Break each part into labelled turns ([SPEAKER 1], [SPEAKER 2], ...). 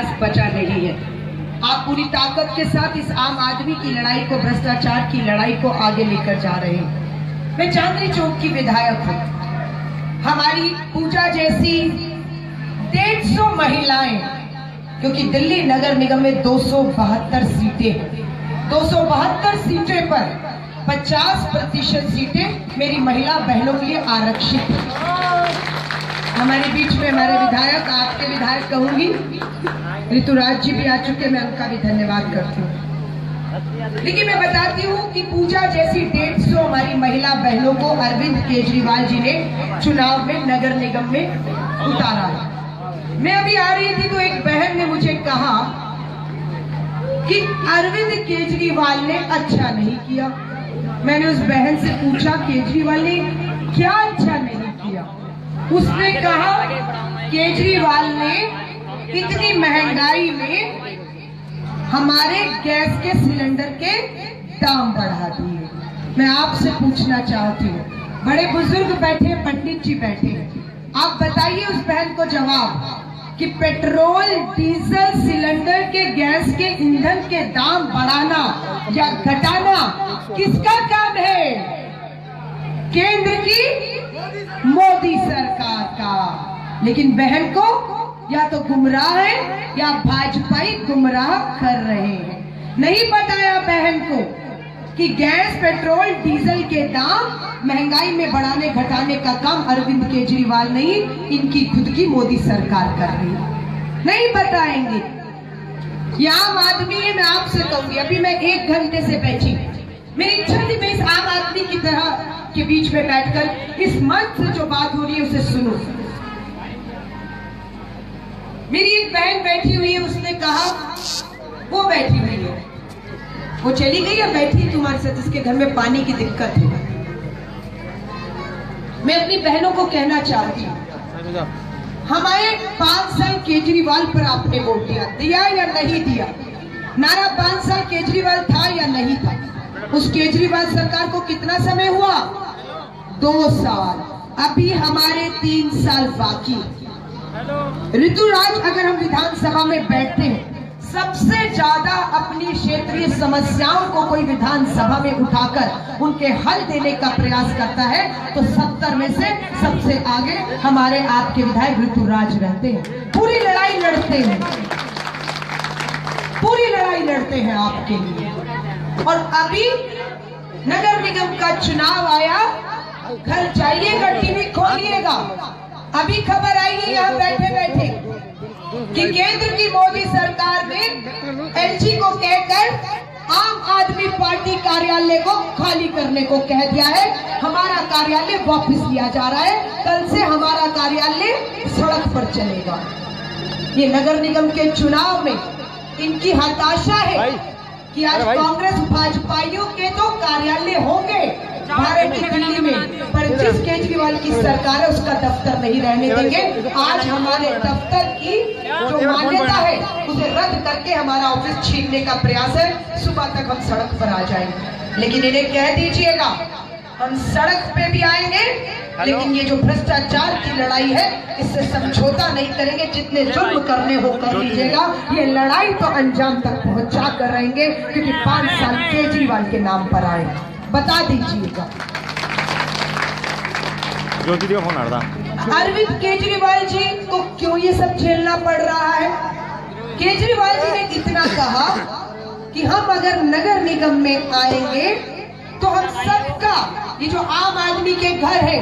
[SPEAKER 1] पास बचा नहीं है। आप पूरी ताकत के साथ इस आम आदमी की लड़ाई को, भ्रष्टाचार की लड़ाई को आगे लेकर जा रहे हैं। मैं चांदनी चौक की विधायक हूँ। हमारी पूजा जैसी 150 महिलाएं, क्योंकि दिल्ली नगर निगम में 272 सीटें हैं, 272 सीटें पर 50% सीटें मेरी महिला बहनों के लिए आरक्षित हैं। हमारे बीच में हमारे विधायक, आपके विधायक कहूंगी, ऋतुराज जी भी आ चुके, मैं उनका भी धन्यवाद करती हूँ। लेकिन मैं बताती हूँ कि पूजा जैसी 150 हमारी महिला बहनों को अरविंद केजरीवाल जी ने चुनाव में नगर निगम में उतारा है। मैं अभी आ रही थी तो एक बहन ने मुझे कहा कि अरविंद केजरीवाल ने अच्छा नहीं किया। मैंने उस बहन से पूछा, केजरीवाल ने क्या अच्छा नहीं किया? उसने कहा, केजरीवाल ने इतनी महंगाई में हमारे गैस के सिलेंडर के दाम बढ़ा दिए। मैं आपसे पूछना चाहती हूँ, बड़े बुजुर्ग बैठे, पंडित जी बैठे हैं, आप बताइए उस बहन को जवाब कि पेट्रोल, डीजल, सिलेंडर के, गैस के, ईंधन के दाम बढ़ाना या घटाना किसका काम है? केंद्र की मोदी सरकार का। लेकिन बहन को या तो गुमराह है या भाजपाई गुमराह कर रहे हैं। नहीं बताया बहन को कि गैस, पेट्रोल, डीजल के दाम महंगाई में बढ़ाने घटाने का काम अरविंद केजरीवाल नहीं, इनकी खुद की मोदी सरकार कर रही है। नहीं बताएंगे। ये आम आदमी है। मैं आपसे कहूंगी, अभी मैं 1 घंटे से बैठी, मेरी इच्छा थी मैं इस आम आदमी की तरह के बीच में बैठकर इस मंच से जो बात हो रही है उसे सुनो। मेरी एक बहन बैठी हुई है, उसने कहा, वो बैठी हुई है, वो चली गई या बैठी तुम्हारे साथ, जिसके घर में पानी की दिक्कत है। मैं अपनी बहनों को कहना चाहती हूँ, हमारे 5 साल केजरीवाल पर आपने वोट दिया या नहीं दिया? नारा 5 साल केजरीवाल था या नहीं था? उस केजरीवाल सरकार को कितना समय हुआ? 2 साल। अभी हमारे 3 साल बाकी। ऋतुराज, अगर हम विधानसभा में बैठते हैं, सबसे ज्यादा अपनी क्षेत्रीय समस्याओं को कोई विधानसभा में उठाकर उनके हल देने का प्रयास करता है तो 70 में से सबसे आगे हमारे आपके विधायक ऋतुराज रहते हैं। पूरी लड़ाई लड़ते हैं, पूरी लड़ाई लड़ते हैं आपके लिए। और अभी नगर निगम का चुनाव आया, घर जाइएगा, टीवी खोलिएगा, अभी खबर आई है यहाँ बैठे बैठे कि केंद्र की मोदी सरकार ने एलजी को कहकर आम आदमी पार्टी कार्यालय को खाली करने को कह दिया है। हमारा कार्यालय वापस लिया जा रहा है, कल से हमारा कार्यालय सड़क पर चलेगा। ये नगर निगम के चुनाव में इनकी हताशा है कि आज कांग्रेस भाजपाइयों के तो कार्यालय होंगे भारत की दिल्ली में, पर जिस केजरीवाल की सरकार है उसका दफ्तर नहीं रहने देंगे। आज हमारे दफ्तर की जो मान्यता है उसे रद्द करके हमारा ऑफिस छीनने का प्रयास है। सुबह तक हम सड़क पर आ जाएंगे, लेकिन इन्हें कह दीजिएगा हम सड़क पे भी आएंगे, लेकिन ये जो भ्रष्टाचार की लड़ाई है इससे समझौता नहीं करेंगे। जितने जुर्म करने हो कर लीजिएगा, ये लड़ाई तो अंजाम तक पहुंचा कर रहेंगे, क्योंकि 5 साल केजरीवाल के नाम पर आए। बता दीजिएगा। अरविंद केजरीवाल जी को क्यों ये सब झेलना पड़ रहा है? केजरीवाल जी ने इतना कहा कि हम अगर नगर निगम में आएंगे तो हम सबका, ये जो आम आदमी के घर है,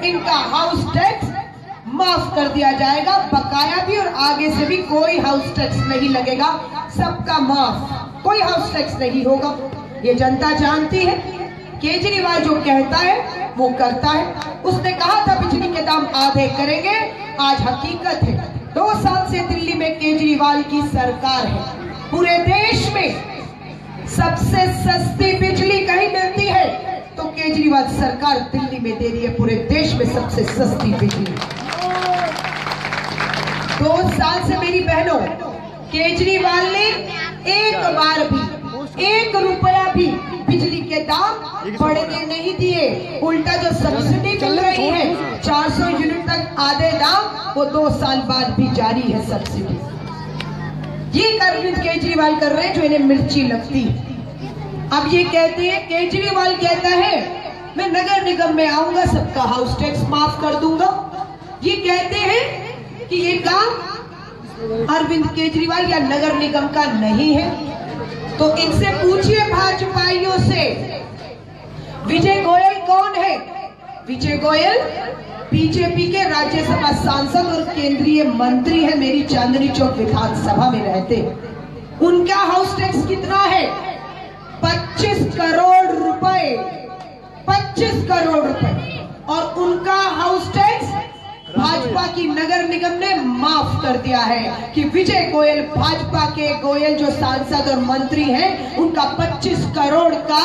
[SPEAKER 1] इनका हाउस टैक्स माफ कर दिया जाएगा, बकाया भी, और आगे से भी कोई हाउस टैक्स नहीं लगेगा, सबका माफ, कोई हाउस टैक्स नहीं होगा। ये जनता जानती है। केजरीवाल जो कहता है वो करता है। उसने कहा था बिजली के दाम आधे करेंगे, आज हकीकत है 2 साल से दिल्ली में केजरीवाल की सरकार है। पूरे देश में सबसे सस्ती बिजली कहीं मिलती है तो केजरीवाल सरकार दिल्ली में दे रही है पूरे देश में सबसे सस्ती बिजली। 2 साल से मेरी बहनों, केजरीवाल ने एक बार भी 1 रुपया भी बिजली के दाम बढ़ने नहीं दिए। उल्टा जो सब्सिडी मिल रही है 400 यूनिट तक आधे दाम, वो 2 साल बाद भी जारी है सब्सिडी। अरविंद केजरीवाल कर रहे हैं जो इन्हें मिर्ची लगती है। अब ये कहते हैं, केजरीवाल कहता है मैं नगर निगम में आऊंगा, सबका हाउस टैक्स माफ कर दूंगा। ये कहते हैं कि ये काम अरविंद केजरीवाल या नगर निगम का नहीं है। तो इनसे पूछिए भाजपाइयों से, विजय गोयल कौन है? विजय गोयल बीजेपी के राज्यसभा सांसद और केंद्रीय मंत्री है, मेरी चांदनी चौक विधानसभा में रहते। उनका हाउस टैक्स कितना है? 25 करोड़ रुपए, 25 करोड़ रुपए। और उनका हाउस टैक्स भाजपा की नगर निगम ने माफ कर दिया है कि विजय गोयल, भाजपा के गोयल जो सांसद और मंत्री हैं, उनका 25 करोड़ का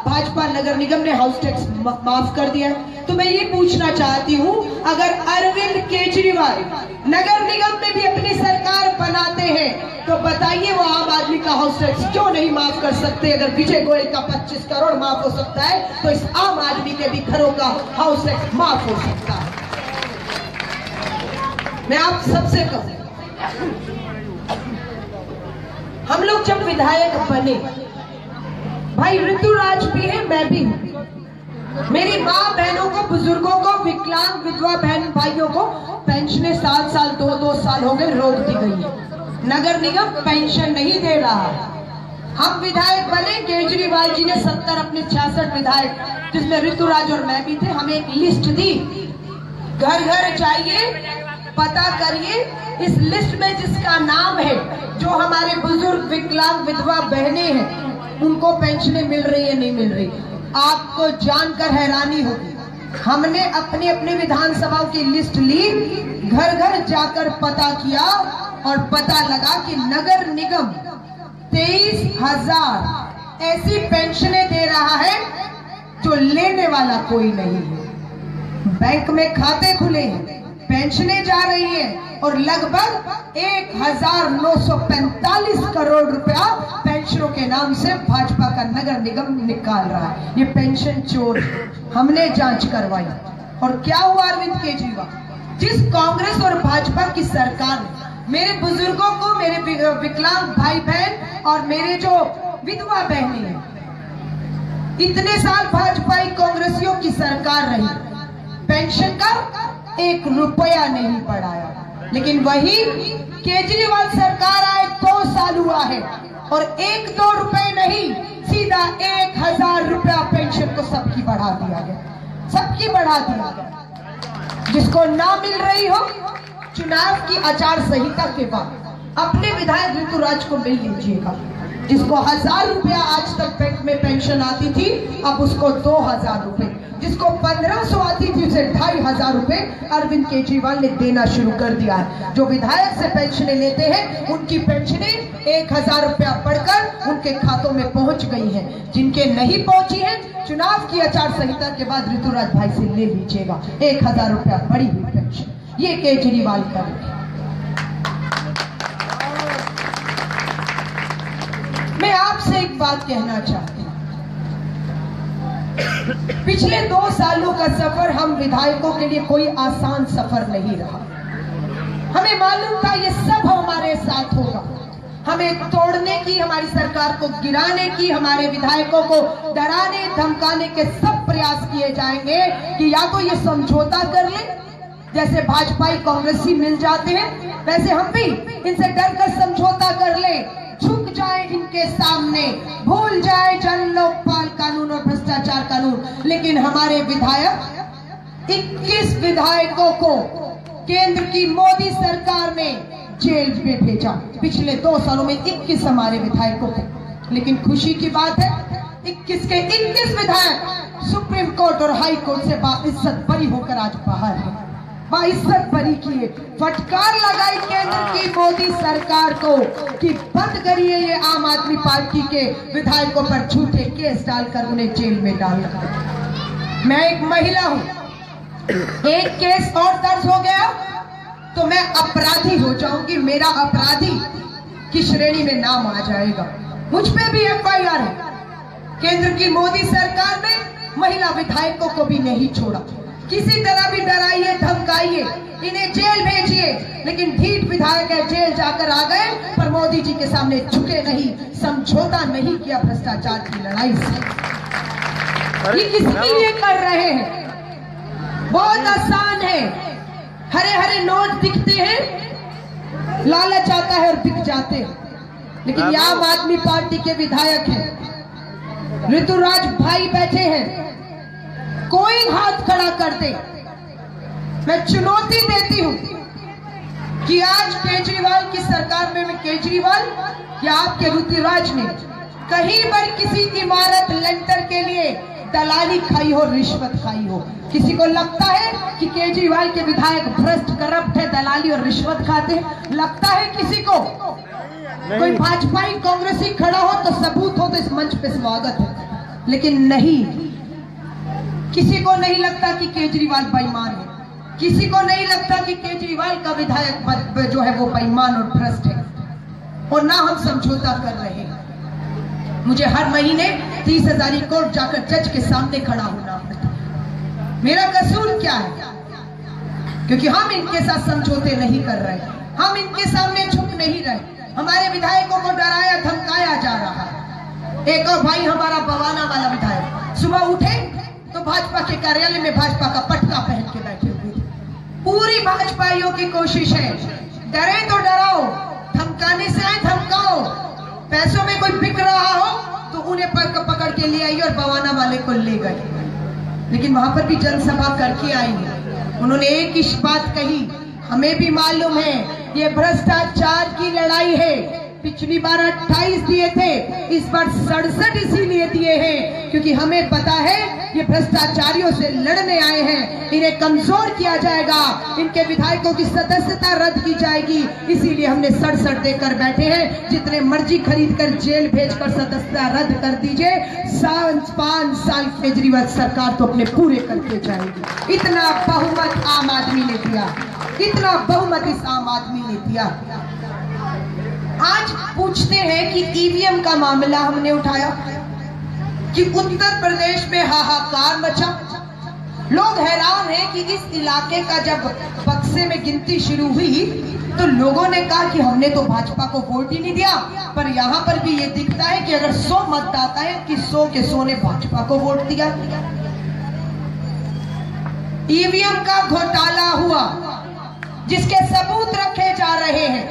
[SPEAKER 1] भाजपा नगर निगम ने हाउस टैक्स माफ कर दिया। तो मैं ये पूछना चाहती हूँ, अगर अरविंद केजरीवाल नगर निगम में भी अपनी सरकार बनाते हैं तो बताइए वो आम आदमी का हाउस टैक्स क्यों नहीं माफ कर सकते? अगर विजय गोयल का 25 करोड़ माफ हो सकता है तो इस आम आदमी के भी घरों का हाउस टैक्स माफ हो सकता है। मैं आप सबसे कहूं, हम लोग जब विधायक बने, भाई ऋतुराज भी है, मैं भी हूं। मेरी माँ बहनों को, बुजुर्गों को, विकलांग विधवा बहन भाइयों को पेंशनें 7 साल 2-2 साल हो गए रोक दी गई है। नगर निगम पेंशन नहीं दे रहा। हम विधायक बने, केजरीवाल जी ने 70 अपने 66 विधायक, जिसमें ऋतुराज और मैं भी थे, हमें एक लिस्ट दी, घर घर जाइए, पता करिए इस लिस्ट में जिसका नाम है, जो हमारे बुजुर्ग विकलांग विधवा बहनें हैं, उनको पेंशनें मिल रही है नहीं मिल रही। आपको जानकर हैरानी होगी, हमने अपनी अपनी विधानसभाओं की लिस्ट ली, घर घर जाकर पता किया और पता लगा कि नगर निगम 23,000 ऐसी पेंशनें दे रहा है जो लेने वाला कोई नहीं है। बैंक में खाते खुले हैं, पेंशनें जा रही हैं और लगभग 1,945 करोड़ रुपया पेंशनों के नाम से भाजपा का नगर निगम निकाल रहा है। ये पेंशन चोर, हमने जांच करवाई। और क्या हुआ अरविंद केजरीवाल, जिस कांग्रेस और भाजपा की सरकार ने मेरे बुजुर्गों को, मेरे विकलांग भाई बहन और मेरे जो विधवा बहनें हैं, इतने साल भाजपाई कांग्रेसियों की सरकार रही, पेंशन का 1 रुपया नहीं बढ़ाया। लेकिन वही केजरीवाल सरकार आए 2 साल हुआ है और 1-2 रुपए नहीं, सीधा 1,000 रुपया पेंशन को सबकी बढ़ा दिया गया, सबकी बढ़ा दिया गया। जिसको ना मिल रही हो, चुनाव की आचार संहिता के बाद अपने विधायक ऋतुराज को मिल लीजिएगा। जिसको 1,000 रुपया आज तक बैंक में पेंशन आती थी, अब उसको 2,000 रुपए, जिसको 1,500 आती थी उसे 2,500 रुपए अरविंद केजरीवाल ने देना शुरू कर दिया है। जो विधायक से पेंशनें लेते हैं, उनकी पेंशनें 1,000 रुपया बढ़कर उनके खातों में पहुंच गई हैं। जिनके नहीं पहुंची है, चुनाव की आचार संहिता के बाद ऋतुराज भाई से ले लीजिएगा 1,000 रुपया बढ़ी हुई पेंशन। ये केजरीवाल कर रहे हैं। मैं आपसे एक बात कहना चाहती हूं, पिछले 2 सालों का सफर हम विधायकों के लिए कोई आसान सफर नहीं रहा। हमें मालूम था ये सब हमारे साथ होगा, हमें तोड़ने की, हमारी सरकार को गिराने की, हमारे विधायकों को डराने धमकाने के सब प्रयास किए जाएंगे कि या तो ये समझौता कर ले, जैसे भाजपाई कांग्रेसी मिल जाते हैं, वैसे हम भी इनसे डरकर समझौता कर ले, झुक जाए इनके सामने, भूल जाए जन लोकपाल कानून और भ्रष्टाचार कानून। लेकिन हमारे विधायक, 21 विधायकों को केंद्र की मोदी सरकार ने जेल में भेजा। पिछले 2 सालों में 21 हमारे विधायकों को। लेकिन खुशी की बात है, 21 के 21 विधायक सुप्रीम कोर्ट और हाई कोर्ट से बाइज्जत बरी होकर आज बाहर है। बाइज्जत बरी किए, फटकार लगाई केंद्र की मोदी सरकार को कि बंद करिए ये आम आदमी पार्टी के विधायकों पर झूठे केस डालकर उन्हें जेल में डालना। मैं एक महिला हूं, एक केस और दर्ज हो गया तो मैं अपराधी हो जाऊंगी, मेरा अपराधी की श्रेणी में नाम आ जाएगा, मुझ पे भी FIR है। केंद्र की मोदी सरकार ने महिला विधायकों को भी नहीं छोड़ा, किसी तरह भी डराइए धमकाइए, इन्हें जेल भेजिए। लेकिन ढीठ विधायक है, जेल जाकर आ गए, पर मोदी जी के सामने झुके नहीं, समझौता नहीं किया भ्रष्टाचार की लड़ाई से। ये किसके लिए कर रहे हैं? बहुत आसान है, हरे हरे नोट दिखते हैं, लालच आता है और बिक जाते हैं। लेकिन ये आम आदमी पार्टी के विधायक हैं, ऋतुराज भाई बैठे हैं, कोई हाथ खड़ा कर दे, मैं चुनौती देती हूं कि आज केजरीवाल की सरकार में केजरीवाल या आपके ऋतुराज ने कहीं पर किसी इमारत लेंटर के लिए दलाली खाई हो, रिश्वत खाई हो। किसी को लगता है कि केजरीवाल के विधायक भ्रष्ट, करप्ट है, दलाली और रिश्वत खाते हैं? लगता है किसी को? कोई भाजपाई कांग्रेसी खड़ा हो तो सबूत हो तो इस मंच पे स्वागत है, लेकिन नहीं, किसी को नहीं लगता कि केजरीवाल बेईमान है, किसी को नहीं लगता कि केजरीवाल का विधायक जो है वो बेईमान और भ्रष्ट है, और ना हम समझौता कर रहे हैं। मुझे हर महीने 30,000 कोर्ट जाकर जज के सामने खड़ा होना पड़ता। मेरा कसूर क्या है? क्योंकि हम इनके साथ समझौते नहीं कर रहे, हम इनके सामने झुक नहीं रहे। हमारे विधायकों को डराया धमकाया जा रहा है। एक और भाई हमारा बवाना वाला विधायक सुबह उठे तो भाजपा के कार्यालय में भाजपा का पटका पहन के बैठे हुए थे। पूरी भाजपाइयों की कोशिश है, डरे तो डराओ, धमकाने से आए धमकाओ, पैसों में कोई बिक रहा हो तो उन्हें पकड़ के ले आई और बवाना वाले को ले गए। लेकिन वहां पर भी जनसभा करके आई है, उन्होंने एक ही बात कही, हमें भी मालूम है ये भ्रष्टाचार की लड़ाई है। पिछली बार 28 दिए थे, इस बार 67 इसीलिए दिए हैं क्योंकि हमें पता है ये भ्रष्टाचारियों से लड़ने आए हैं, इन्हें कमजोर किया जाएगा, इनके विधायकों की सदस्यता रद्द की जाएगी, इसीलिए हमने 67 देकर बैठे हैं। जितने मर्जी खरीद कर जेल भेजकर सदस्यता रद्द कर दीजिए, 5 साल केजरीवाल सरकार तो अपने पूरे करके जाएगी। इतना बहुमत आम आदमी ने दिया, इतना बहुमत इस आम आदमी ने दिया। आज पूछते हैं कि ईवीएम का मामला हमने उठाया कि उत्तर प्रदेश में हाहाकार मचा। लोग हैरान हैं कि इस इलाके का जब बक्से में गिनती शुरू हुई तो लोगों ने कहा कि हमने तो भाजपा को वोट ही नहीं दिया, पर यहाँ पर भी ये दिखता है कि अगर 100 मतदाता है कि 100 के 100 ने भाजपा को वोट दिया। ईवीएम का घोटाला हुआ जिसके सबूत रखे जा रहे हैं,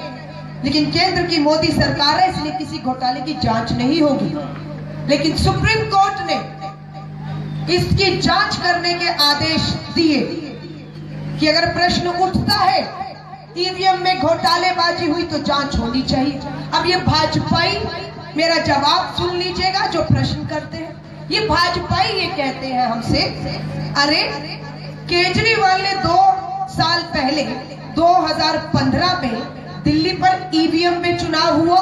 [SPEAKER 1] लेकिन केंद्र की मोदी सरकार है इसलिए किसी घोटाले की जांच नहीं होगी। लेकिन सुप्रीम कोर्ट ने इसकी जांच करने के आदेश दिए कि अगर प्रश्न उठता है ईवीएम में घोटालेबाजी हुई तो जांच होनी चाहिए। अब ये भाजपाई, मेरा जवाब सुन लीजिएगा जो प्रश्न करते हैं, ये भाजपाई ये कहते हैं हमसे, अरे केजरीवाल ने 2 साल पहले 2015 में दिल्ली पर ईवीएम में चुनाव हुआ,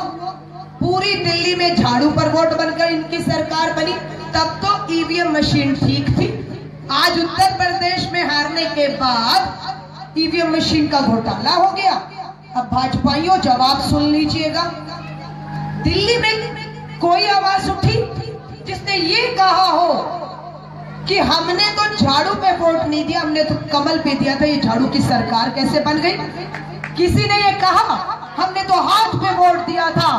[SPEAKER 1] पूरी दिल्ली में झाड़ू पर वोट बनकर इनकी सरकार बनी, तब तो ईवीएम मशीन ठीक थी। आज उत्तर प्रदेश में हारने के बाद ईवीएम मशीन का घोटाला हो गया। अब भाजपाइयों जवाब सुन लीजिएगा, दिल्ली में कोई आवाज उठी जिसने ये कहा हो कि हमने तो झाड़ू पे वोट नहीं दिया, हमने तो कमल पे दिया था, ये झाड़ू की सरकार कैसे बन गई? किसी ने ये कहा हमने तो हाथ पे वोट दिया था,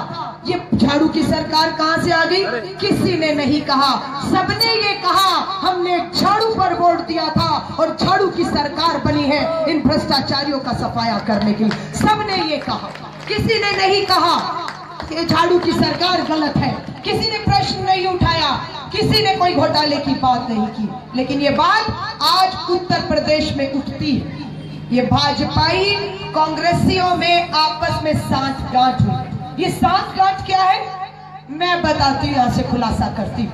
[SPEAKER 1] ये झाड़ू की सरकार कहां से आ गई? किसी ने नहीं कहा, सबने ये कहा हमने झाड़ू पर वोट दिया था और झाड़ू की सरकार बनी है इन भ्रष्टाचारियों का सफाया करने की। सबने ये कहा, किसी ने नहीं कहा कि झाड़ू की सरकार गलत है, किसी ने प्रश्न नहीं उठाया, किसी ने कोई घोटाले की बात नहीं की। लेकिन ये बात आज उत्तर प्रदेश में उठती है, ये भाजपाई कांग्रेसियों में आपस में सांठगांठ हुई। ये सांठगांठ क्या है मैं बताती हूँ, यहां से खुलासा करती हूँ।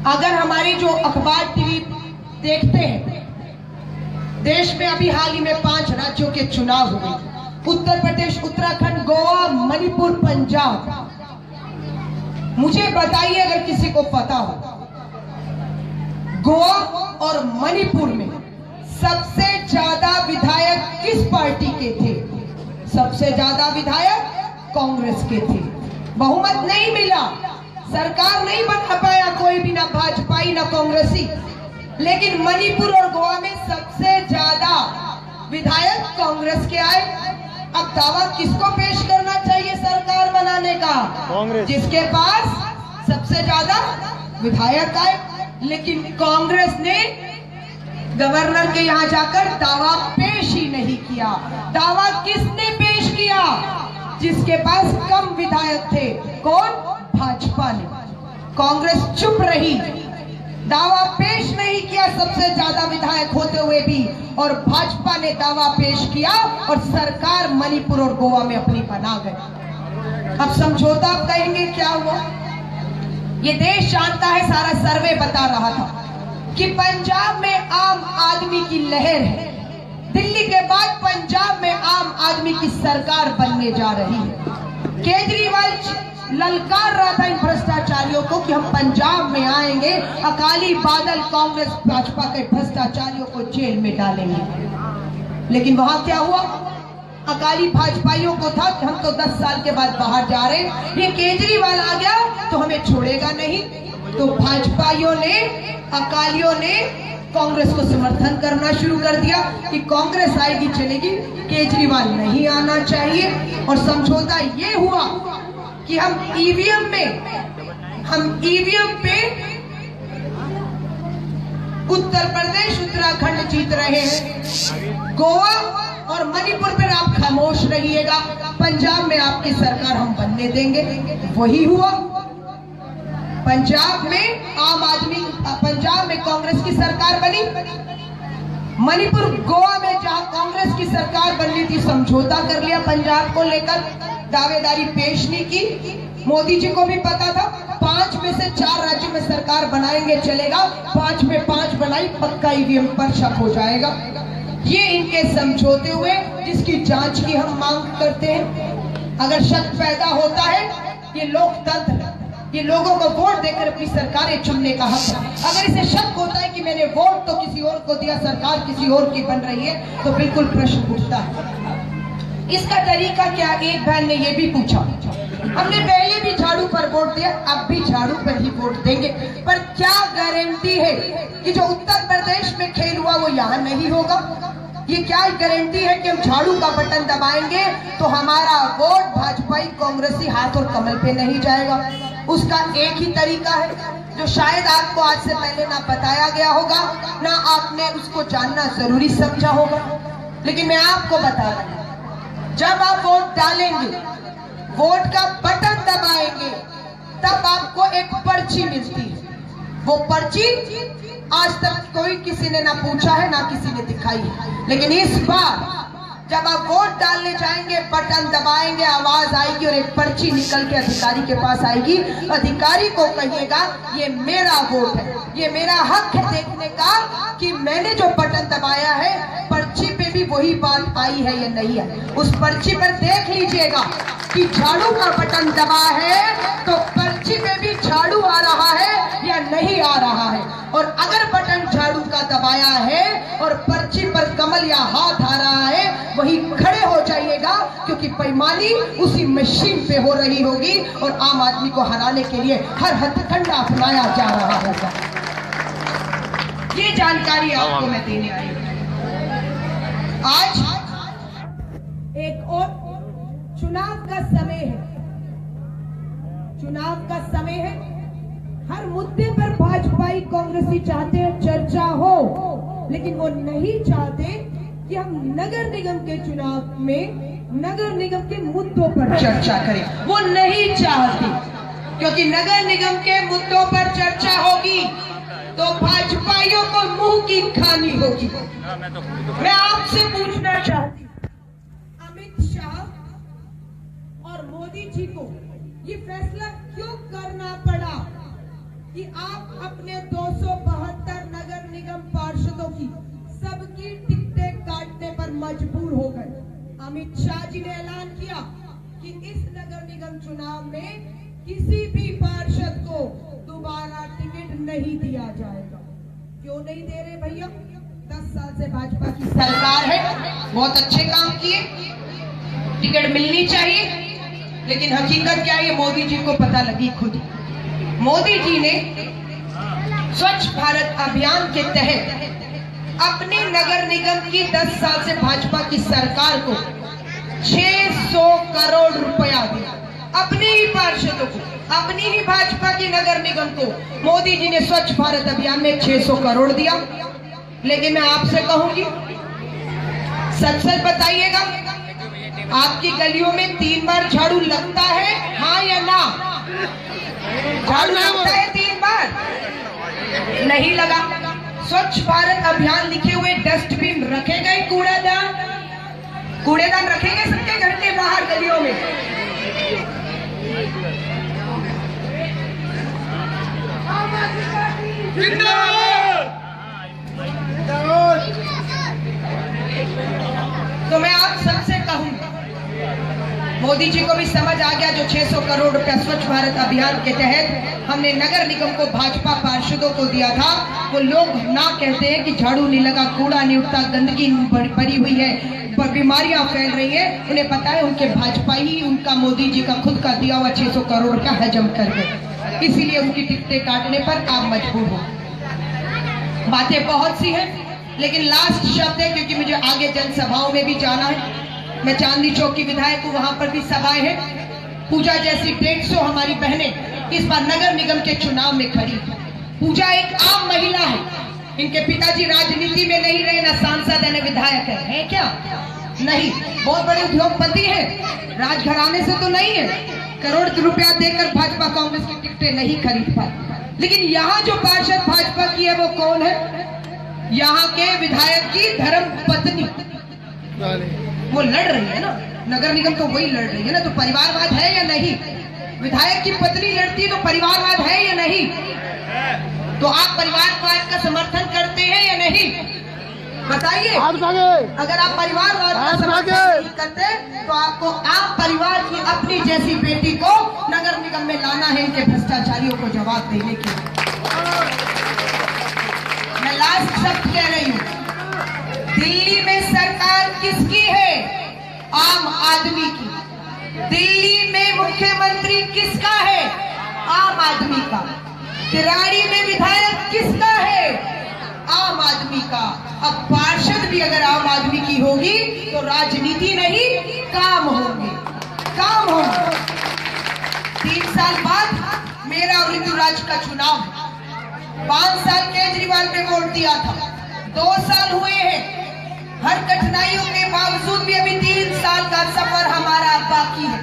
[SPEAKER 1] अगर हमारी जो अखबार टीवी देखते हैं, देश में अभी हाल ही में 5 राज्यों के चुनाव हुए, उत्तर प्रदेश, उत्तराखंड, गोवा, मणिपुर, पंजाब। मुझे बताइए अगर किसी को पता हो, गोवा और मणिपुर में सबसे ज्यादा विधायक किस पार्टी के थे? सबसे ज्यादा विधायक कांग्रेस के थे। बहुमत नहीं मिला, सरकार नहीं बना पाया कोई भी, ना भाजपाई ना कांग्रेसी। लेकिन मणिपुर और गोवा में सबसे ज्यादा विधायक कांग्रेस के आए। अब दावा किसको पेश करना चाहिए सरकार
[SPEAKER 2] कांग्रेस,
[SPEAKER 1] जिसके पास सबसे ज्यादा विधायक आए। लेकिन कांग्रेस ने गवर्नर के यहाँ जाकर दावा पेश ही नहीं किया। दावा किसने पेश किया? जिसके पास कम विधायक थे। कौन? भाजपा ने। कांग्रेस चुप रही, दावा पेश नहीं किया सबसे ज्यादा विधायक होते हुए भी, और भाजपा ने दावा पेश किया और सरकार मणिपुर और गोवा में अपनी बना गए। अब समझौता आप कहेंगे क्या हुआ? ये देश जानता है, सारा सर्वे बता रहा था कि पंजाब में आम आदमी की लहर है। दिल्ली के बाद पंजाब में आम आदमी की सरकार बनने जा रही है। केजरीवाल ललकार रहा था इन भ्रष्टाचारियों को कि हम पंजाब में आएंगे, अकाली बादल कांग्रेस भाजपा के भ्रष्टाचारियों को जेल में डालेंगे। लेकिन वहां क्या हुआ? अकाली भाजपाइयों को था कि हम तो 10 साल के बाद बाहर जा रहे हैं, ये केजरीवाल आ गया तो हमें छोड़ेगा नहीं। तो भाजपाइयों ने, अकालियों ने कांग्रेस को समर्थन करना शुरू कर दिया कि कांग्रेस आएगी चलेगी, केजरीवाल नहीं आना चाहिए। और समझौता ये हुआ कि हम ईवीएम पे उत्तर प्रदेश, उत्तराखंड जीत रहे हैं। गोवा और मणिपुर पर आप खामोश रहिएगा, पंजाब में आपकी सरकार हम बनने देंगे। वही हुआ। पंजाब में कांग्रेस की सरकार बनी। मणिपुर, गोवा में जहां कांग्रेस की सरकार बननी थी, समझौता कर लिया पंजाब को लेकर, दावेदारी पेश नहीं की। मोदी जी को भी पता था 5 में से 4 राज्यों में सरकार बनाएंगे चलेगा, 5 में 5 बनाई, पक्का ईवीएम पर शक हो जाएगा। ये इनके समझौते हुए, जिसकी जांच की हम मांग करते हैं। अगर शक पैदा होता है, ये लोकतंत्र, ये लोगों को वोट देकर अपनी सरकारें चुनने का हक है। अगर इसे शक होता है कि मैंने वोट तो किसी और को दिया, सरकार किसी और की बन रही है, तो बिल्कुल प्रश्न उठता है। इसका तरीका क्या? एक बहन ने ये भी पूछा, हमने पहले भी झाड़ू पर वोट दिया, अब भी झाड़ू पर ही वोट देंगे, पर क्या गारंटी है कि जो उत्तर प्रदेश में खेल हुआ वो यहाँ नहीं होगा? ये क्या गारंटी है कि हम झाड़ू का बटन दबाएंगे तो हमारा वोट भाजपाई कांग्रेसी हाथ और कमल पे नहीं जाएगा? उसका एक ही तरीका है, जो शायद आपको आज से पहले ना बताया गया होगा, ना आपने उसको जानना जरूरी समझा होगा, लेकिन मैं आपको बता रहा हूं। जब आप वोट डालेंगे, वोट का बटन दबाएंगे, तब आपको एक पर्ची मिलती है। वो पर्ची आज तक कोई किसी ने ना पूछा है, ना किसी ने दिखाई है, लेकिन इस बार जब आप वोट डालने जाएंगे, बटन दबाएंगे, आवाज आएगी और एक पर्ची निकल के अधिकारी के पास आएगी। अधिकारी को कहिएगा ये मेरा वोट है, ये मेरा हक है देखने का कि मैंने जो बटन दबाया है, पर्ची पे भी वही बात आई है या नहीं है। उस पर्ची पर देख लीजिएगा कि झाड़ू का बटन दबा है तो पर्ची पे भी झाड़ू आ रहा है या नहीं आ रहा है। और अगर बटन झाड़ू का दबाया है और पर्ची पर कमल या हाथ आ रहा है, वही खड़े हो जाइएगा, क्योंकि बेईमानी उसी मशीन पे हो रही होगी और आम आदमी को हराने के लिए हर हथकंडा अपनाया जा रहा होगा। ये जानकारी आपको मैं देने आई हूं। आज एक और चुनाव का समय है, चुनाव का समय है। हर मुद्दे पर भाजपाई कांग्रेसी चाहते हैं चर्चा हो, लेकिन वो नहीं चाहते कि हम नगर निगम के चुनाव में नगर निगम के मुद्दों पर चर्चा करें। वो नहीं चाहते, क्योंकि नगर निगम के मुद्दों पर चर्चा होगी तो भाजपाइयों को मुंह की खानी होगी। मैं आपसे पूछना चाहती हूँ, अमित शाह और मोदी जी को ये फैसला क्यों करना पड़ा कि आप अपने 272 नगर निगम पार्षदों की सबकी टिकटें काटने पर मजबूर हो गए? अमित शाह जी ने ऐलान किया कि इस नगर निगम चुनाव में किसी भी पार्षद को दोबारा टिकट नहीं दिया जाएगा। क्यों नहीं दे रहे भैया? 10 साल से भाजपा की सरकार है, बहुत अच्छे काम किए, टिकट मिलनी चाहिए, लेकिन हकीकत क्या है ये मोदी जी को पता लगी खुद। मोदी जी ने स्वच्छ भारत अभियान के तहत अपने नगर निगम की 10 साल से भाजपा की सरकार को 600 करोड़ रुपया दिया। अपने ही पार्षदों को, अपनी ही भाजपा की नगर निगम को मोदी जी ने स्वच्छ भारत अभियान में 600 करोड़ दिया। लेकिन मैं आपसे कहूंगी, सच सच बताइएगा, आपकी गलियों में 3 बार झाड़ू लगता है, हाँ या ना? झाड़ू लगता है 3 बार? नहीं लगा। स्वच्छ भारत अभियान लिखे हुए डस्टबिन रखे गए, कूड़ेदान रखेंगे सबके घर के बाहर गलियों में। तो मैं आप सबसे कहूंगा, मोदी जी को भी समझ आ गया, जो 600 करोड़ रुपया स्वच्छ भारत अभियान के तहत हमने नगर निगम को भाजपा पार्षदों को दिया था, वो लोग ना कहते हैं कि झाड़ू नहीं लगा, कूड़ा नहीं उठता, गंदगी भरी हुई है, बीमारियां फैल रही है। उन्हें पता है उनके भाजपा ही उनका मोदी जी का खुद का दिया हुआ 600 करोड़ रुपया हजम कर गए, इसीलिए उनकी टिकटें काटने पर आप मजबूर हो। बातें बहुत सी हैं, लेकिन लास्ट शब्द है, क्योंकि मुझे आगे जनसभाओं में भी जाना है। मैं चांदनी चौक की विधायक हूँ, वहां पर भी सभाएं हैं। पूजा जैसी 150 हमारी बहनें इस बार नगर निगम के चुनाव में खड़ी है। पूजा एक आम महिला है, इनके पिताजी राजनीति में नहीं रहे, न सांसद है न विधायक है क्या? नहीं। बहुत बड़े उद्योगपति हैं, राजघराने से तो नहीं है, करोड़ रुपया देकर भाजपा कांग्रेस की टिकटें नहीं खरीद पाए। लेकिन यहाँ जो पार्षद भाजपा की है वो कौन है? यहाँ के विधायक की धर्म पत्नी, वो लड़ रही है ना, नगर निगम तो वही लड़ रही है ना, तो परिवारवाद है या नहीं? विधायक की पत्नी लड़ती है तो परिवारवाद है या नहीं? तो आप परिवारवाद का समर्थन करते हैं या नहीं? बताइए। अगर आप परिवारवाद का समर्थन नहीं करते तो आपको आप परिवार की अपनी जैसी बेटी को नगर निगम में लाना है, इनके भ्रष्टाचारियों को जवाब देने के लिए। मैं लास्ट शब्द कह रही हूँ, दिल्ली में सरकार किसकी है? आम आदमी की। दिल्ली में मुख्यमंत्री किसका है? आम आदमी का। किराड़ी में विधायक किसका है? आम आदमी का। अब पार्षद भी अगर आम आदमी की होगी तो राजनीति नहीं, काम होंगे, काम होंगे। 3 साल बाद मेरा और ऋतुराज का चुनाव है। 5 साल केजरीवाल पे वोट दिया था, 2 साल हुए हैं। हर कठिनाइयों के बावजूद भी अभी 3 साल का सफर हमारा बाकी है।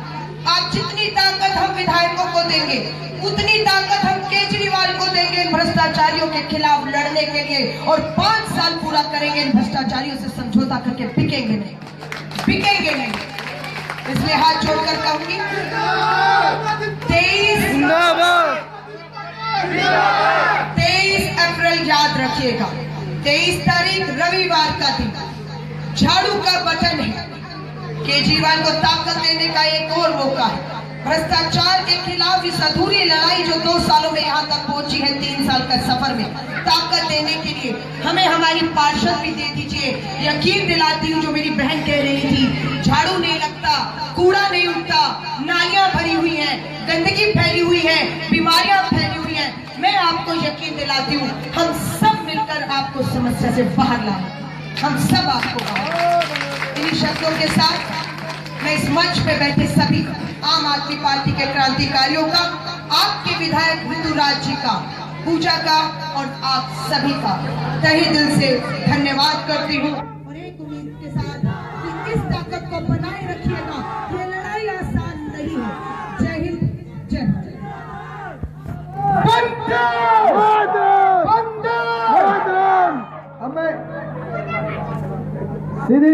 [SPEAKER 1] आप जितनी ताकत हम विधायकों को देंगे, उतनी ताकत हम केजरीवाल को देंगे भ्रष्टाचारियों के खिलाफ लड़ने के लिए, और 5 साल पूरा करेंगे इन भ्रष्टाचारियों से समझौता करके। बिकेंगे नहीं, बिकेंगे नहीं। इसलिए हाथ जोड़कर कहूंगी, 23 अप्रैल याद रखिएगा, 23 तारीख रविवार का दिन झाड़ू का बटन है। केजरीवाल को ताकत देने का एक और मौका है। भ्रष्टाचार के खिलाफ इस अधूरी लड़ाई जो 2 सालों में यहाँ तक पहुंची है, 3 साल का सफर में ताकत देने के लिए हमें हमारी पार्षद भी दे दीजिए। यकीन दिलाती हूँ, जो मेरी बहन कह रही थी, झाड़ू नहीं लगता, कूड़ा नहीं उठता, नालियां भरी हुई हैं, गंदगी फैली हुई है, बीमारियां फैली हुई हैं, मैं आपको यकीन दिलाती हूँ, हम सब मिलकर आपको समस्या से बाहर लाएं। हम सब आपको इन्हीं शब्दों के साथ मैं इस मंच पे बैठे सभी आम आदमी पार्टी के क्रांतिकारियों का, आपके विधायक ऋतुराज जी का, पूजा का और आप सभी का तहे दिल से धन्यवाद करती हूँ, और एक उम्मीद के साथ कि इस ताकत को बनाए रखिएगा। ये लड़ाई आसान नहीं है। जय हिंद, जय भारत।
[SPEAKER 2] सीधे